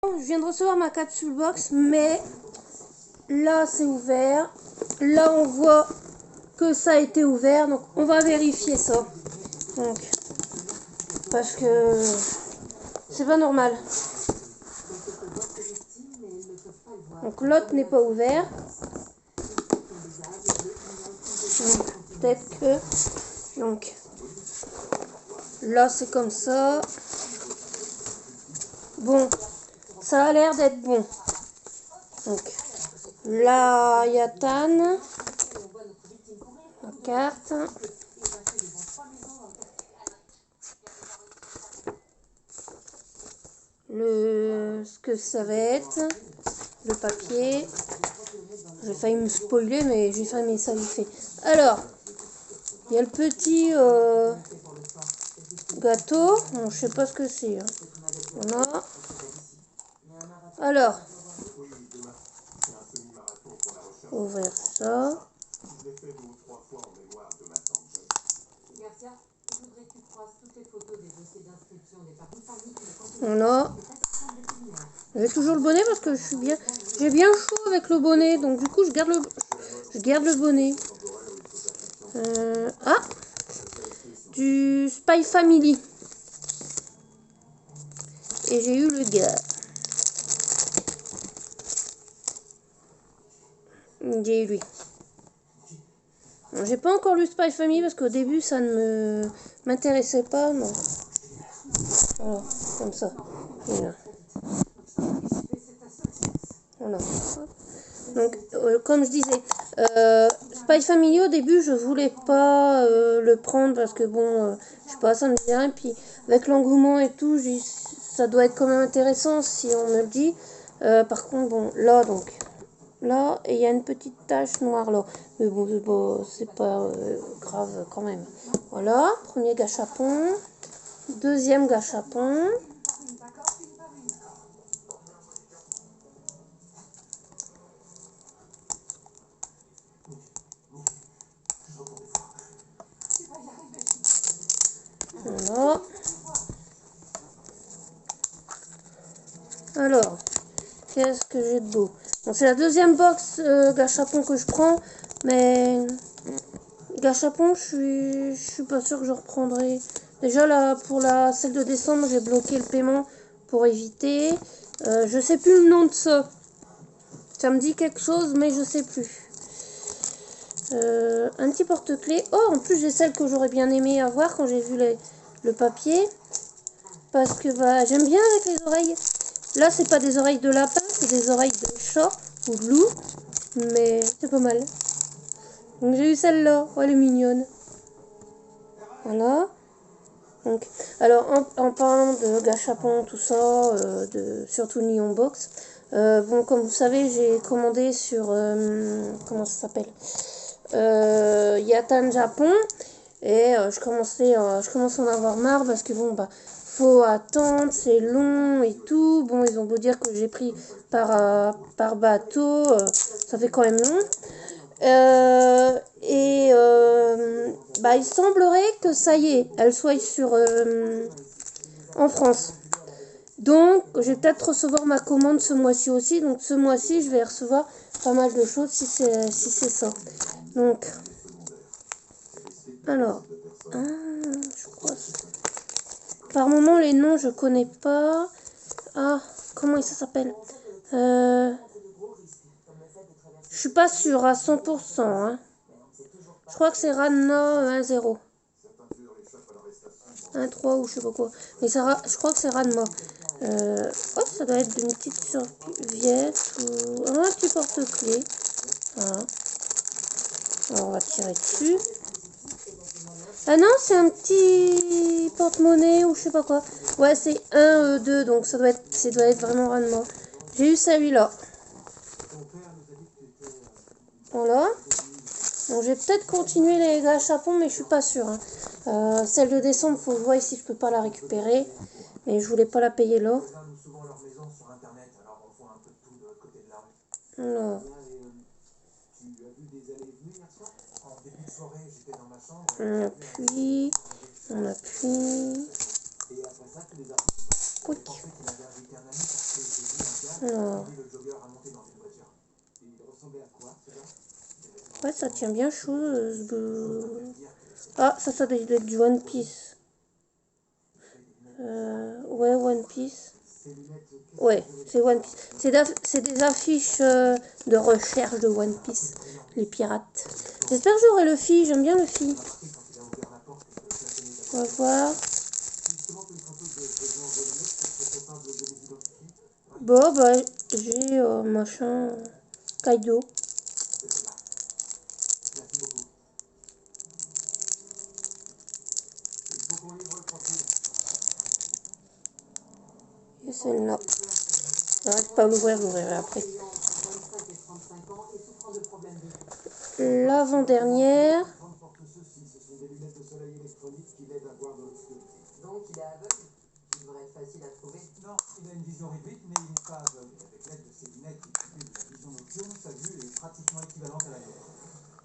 Je viens de recevoir ma capsule box, mais là c'est ouvert. Là on voit que ça a été ouvert, donc on va vérifier ça. Donc, parce que c'est pas normal. Donc l'autre n'est pas ouvert. Peut-être que... Donc là c'est comme ça. Bon, ça a l'air d'être bon. Donc là il y a Tan. La carte. Ce que ça va être. Le papier. J'ai failli me spoiler, mais j'ai failli, mais ça lui fait. Alors, il y a le petit gâteau. Bon, je sais pas ce que c'est. Hein. Voilà. Alors, ouvrir ça. Voilà. J'ai toujours le bonnet parce que j'ai bien chaud avec le bonnet, donc du coup je garde le bonnet. Du Spy Family. Et j'ai eu le gars. J'ai eu lui. Bon, j'ai pas encore lu Spy Family parce qu'au début ça ne m'intéressait pas, non. Voilà, comme ça. Voilà. Voilà. Donc, comme je disais, Spy Family au début je voulais pas le prendre parce que bon, je sais pas, ça me dit rien. Puis avec l'engouement et tout, ça doit être quand même intéressant si on me le dit. Par contre, bon, là donc, là, et il y a une petite tache noire là. Mais bon, c'est pas grave quand même. Voilà, premier gâchapon, deuxième gâchapon. Voilà. Alors, qu'est-ce que j'ai de beau? Bon, c'est la deuxième box gâchapon que je prends, mais gâchapon, je suis pas sûre que je reprendrai. Déjà là, pour celle de décembre, j'ai bloqué le paiement pour éviter. Je sais plus le nom de ça. Ça me dit quelque chose, mais je sais plus. Un petit porte-clés. Oh, en plus j'ai celle que j'aurais bien aimé avoir quand j'ai vu le papier. Parce que bah j'aime bien avec les oreilles. Là, c'est pas des oreilles de lapin, c'est des oreilles de chat ou de loup. Mais c'est pas mal. Donc j'ai eu celle-là. Oh, elle est mignonne. Voilà. Donc, alors, en parlant de gâchapon, tout ça, surtout Neon Box, bon, comme vous savez, j'ai commandé sur, comment ça s'appelle, Yatan Japon, et je commence à en avoir marre parce que bon, bah, faut attendre, c'est long et tout. Bon, ils ont beau dire que j'ai pris par bateau, ça fait quand même long. Bah, il semblerait que ça y est, elle soit en France. Donc, je vais peut-être recevoir ma commande ce mois-ci aussi. Donc, ce mois-ci, je vais recevoir pas mal de choses si c'est ça. Donc, alors, je crois. Par moment, les noms, je connais pas. Ah, comment ça s'appelle? Je suis pas sûre à 100%. Hein. Je crois que c'est Ranma 1-0. 1-3 ou je sais pas quoi. Mais je crois que c'est Ranma. Oh, ça doit être une petite serviette ou un petit porte-clés. Voilà. Alors, on va tirer dessus. Ah non, c'est un petit porte-monnaie ou je sais pas quoi. Ouais, c'est 1, 2, donc ça doit être vraiment Ranma. J'ai eu celui-là. Voilà. Donc, je vais peut-être continuer les gâchapons, mais je suis pas sûre. Hein. Celle de décembre, faut que je vois si je peux pas la récupérer. Mais je voulais pas la payer là. Alors. On appuie. On appuie. Oui. Alors. Ouais, ça tient bien chaud. Ah, ça doit être du One Piece. Ouais, One Piece. Ouais, c'est One Piece. C'est des affiches de recherche de One Piece, les pirates. J'espère que j'aurai le Luffy, j'aime bien le Luffy. On va voir. Bon, bah, j'ai machin. Kaido. Et celle-là. J'arrête pas l'ouvrir, j'ouvrirai après. L'avant-dernière. Donc il est aveugle, il devrait être facile à trouver. Non, il a une vision réduite, mais il n'est pas aveugle. Avec l'aide de ses lunettes qui utilisent la vision nocturne, sa vue est pratiquement équivalente à la nôtre.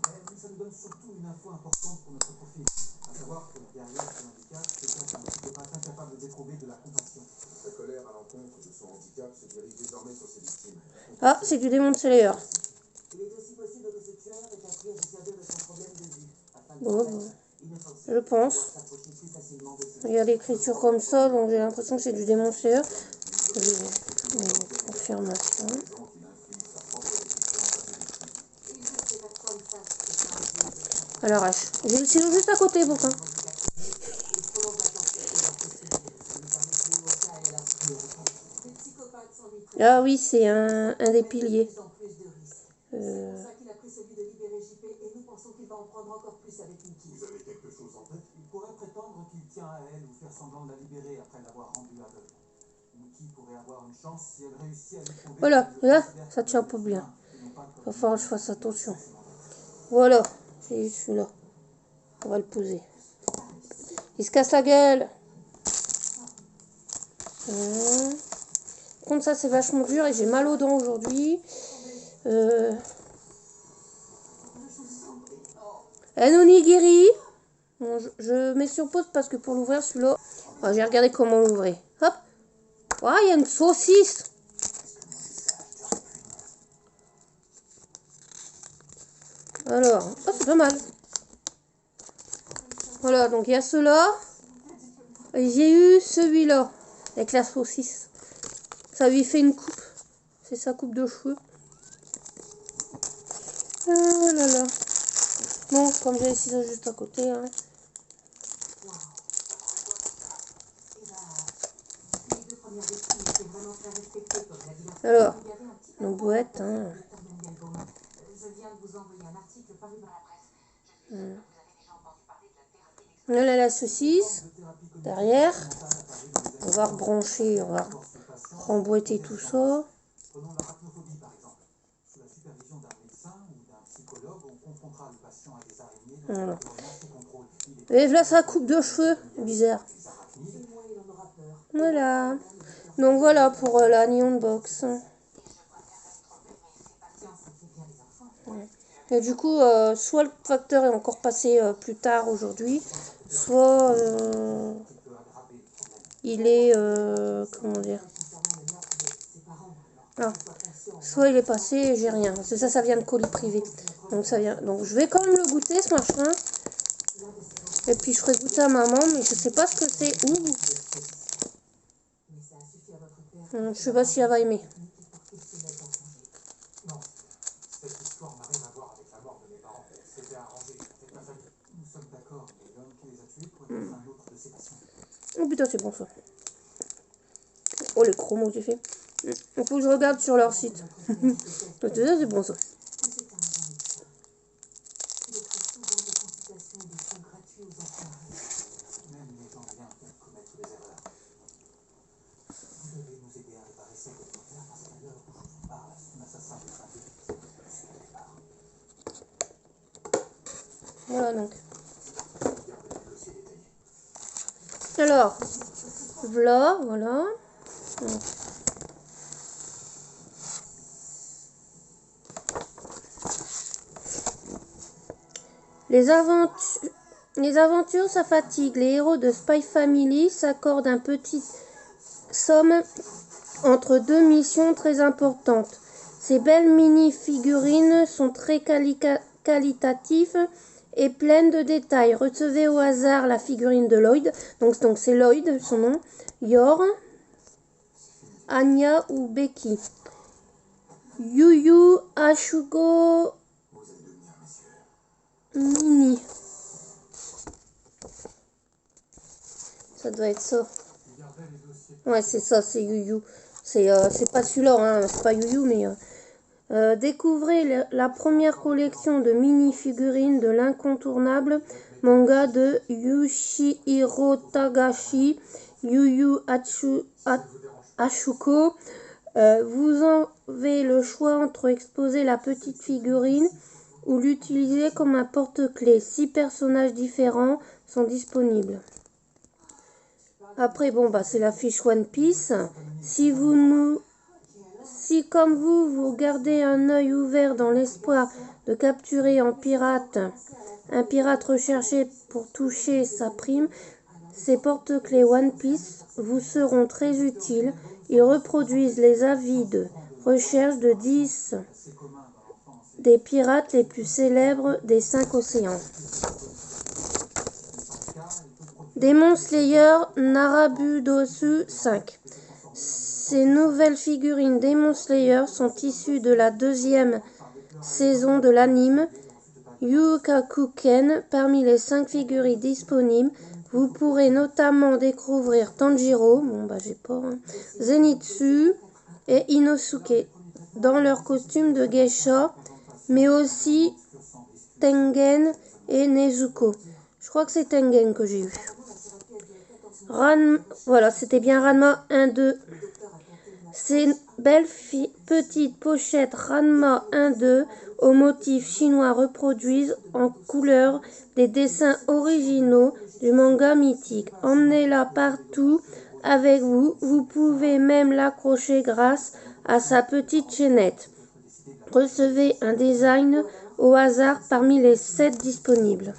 Mais ça nous donne surtout une info importante pour notre profil. À savoir que derrière ce handicap, c'est un psychopathe incapable d'éprouver de la compassion. Sa colère à l'encontre de son handicap se dirige désormais sur ses victimes. Ah, c'est du Demon Slayer. Il est aussi possible que ce tueur ait appris à se servir de son problème de vue. Bon. Je pense. Il y a l'écriture comme ça, donc j'ai l'impression que c'est du Demon Slayer. Confirmation. Alors, j'ai le stylo juste à côté, pourtant. Ah oui, c'est un des piliers. Vous avez quelque chose en tête? Il pourrait prétendre qu'il tient à elle ou faire semblant de la libérer après l'avoir rendue aveugle. Nicky pourrait avoir une chance si elle réussit à lui prouver. Voilà, là, ça tient pas bien. Il va falloir que je fasse attention. Voilà, c'est celui-là. On va le poser. Il se casse la gueule. Par contre, ça, c'est vachement dur et j'ai mal aux dents aujourd'hui. Un onigiri. Bon, je mets sur pause parce que pour l'ouvrir, celui-là, j'ai regardé comment l'ouvrir. Hop. Ah, il y a une saucisse. Alors, oh, c'est pas mal. Voilà, donc il y a ceux-là. Et j'ai eu celui-là, avec la saucisse. Ça lui fait une coupe. C'est sa coupe de cheveux. Oh là là. Bon, comme j'ai les ciseaux juste à côté. Hein. Alors, nos boîtes. Hein. Là, la saucisse. Derrière. On va rebrancher, on va remboîter tout ça. Prenons l'arachnophobie par exemple. Sous la supervision d'un médecin ou d'un psychologue, on confrontera le patient à des araignées dans un environnement sous contrôle. Et voilà sa coupe de cheveux, bizarre. Voilà. Donc voilà pour la Neon Box. Et du coup, soit le facteur est encore passé plus tard aujourd'hui, soit il est comment dire. Ah. Soit il est passé et j'ai rien. Parce que ça vient de colis privé. Donc ça vient. Donc je vais quand même le goûter ce machin. Et puis je ferai goûter à maman, mais je sais pas ce que c'est. Je sais pas si elle va aimer. Non, cette histoire n'a rien à voir avec la mort de mes parents. C'était arrangé avec ma famille. Nous sommes d'accord, mais l'homme qui les a tués pourrait être un autre de ses patients. Oh putain, c'est bon ça. Oh les chromos que j'ai fait. Il faut que je regarde sur leur site. C'est bon ça. Voilà donc. Alors, voilà. Donc. Les aventures, ça fatigue. Les héros de Spy Family s'accordent un petit somme entre deux missions très importantes. Ces belles mini-figurines sont très qualitatives et pleines de détails. Recevez au hasard la figurine de Lloyd. Donc c'est Lloyd, son nom. Yor, Anya ou Becky. Yu Yu Hakusho Mini. Ça doit être ça. Ouais, c'est ça, c'est Yu Yu. C'est pas celui-là, hein, c'est pas Yu Yu, mais... découvrez la première collection de mini-figurines de l'incontournable manga de Yoshihiro Tagashi, Yu Yu Hakusho. Vous avez le choix entre exposer la petite figurine ou l'utiliser comme un porte-clés. 6 personnages différents sont disponibles. Après, bon, bah, c'est la fiche One Piece. Si comme vous gardez un œil ouvert dans l'espoir de capturer un pirate recherché pour toucher sa prime, ces porte-clés One Piece vous seront très utiles. Ils reproduisent les avis de recherche de 10 des pirates les plus célèbres des 5 océans. Demon Slayer Narabudosu 5. Ces nouvelles figurines Demon Slayer sont issues de la 2e saison de l'anime Yukakuken. Parmi les 5 figurines disponibles, vous pourrez notamment découvrir Tanjiro, Zenitsu et Inosuke dans leur costume de geisha, mais aussi Tengen et Nezuko. Je crois que c'est Tengen que j'ai eu. Voilà, c'était bien Ranma 1-2. Ces belles petites pochettes Ranma 1-2 au motif chinois reproduisent en couleur des dessins originaux du manga mythique. Emmenez-la partout avec vous. Vous pouvez même l'accrocher grâce à sa petite chaînette. Recevez un design au hasard parmi les 7 disponibles.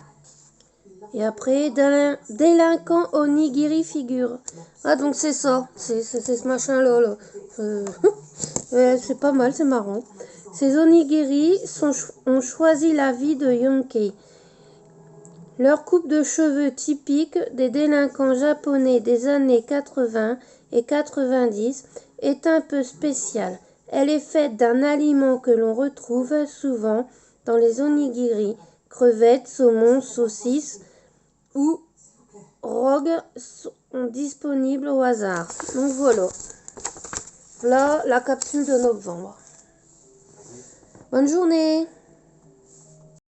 Et après, délinquant onigiri figure. Ah, donc c'est ça. C'est ce machin-là. C'est pas mal, c'est marrant. Ces onigiri ont choisi la vie de Yonkei. Leur coupe de cheveux typique des délinquants japonais des années 80 et 90 est un peu spéciale. Elle est faite d'un aliment que l'on retrouve souvent dans les onigiri, crevettes, saumon, saucisses ou rogue sont disponibles au hasard. Donc voilà. Là, la capsule de novembre. Bonne journée!